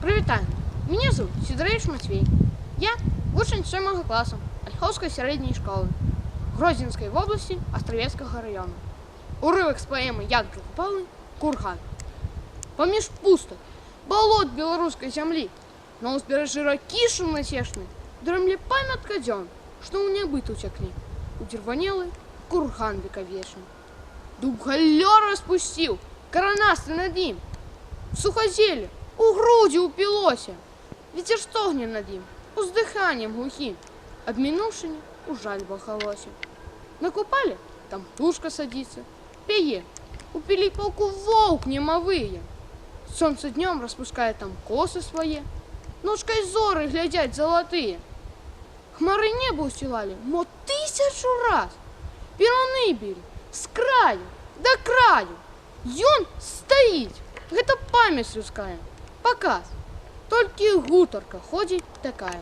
Прывітанне. Меня зовут Сидорович Матвей. Я вучень 7 класса Ольховской средней школы Гродзенской области Островецкого района. Урывок з поэмы Янки Купалы «Курган». Паміж пусток, болот беларускай зямлі, на ўзбярэжжы ракі шумнацешнай дрэмле памятка дзён, што ў нябыт уцяклі, удзірванелы курган векавечны. Дуб галлё распусціў, каранасты над ім. Сухазелле у грудзі ўпілося. Вецер стогне над ім, уздыханнем глухім, абмінуўшыні у жаль вахалося. На купале там птушка садзіцца, пяе, у піліпалку воўк немавые. Сонца днём распускае там косы свае, ночкай зоры глядзяць залатыя. Хмары неба ўсцілалі, мо 1000 раз. Перуны білі з краю да краю. Ён стаіць, гэта памяць людская, паказ. Толькі гутарка ходзіць такая.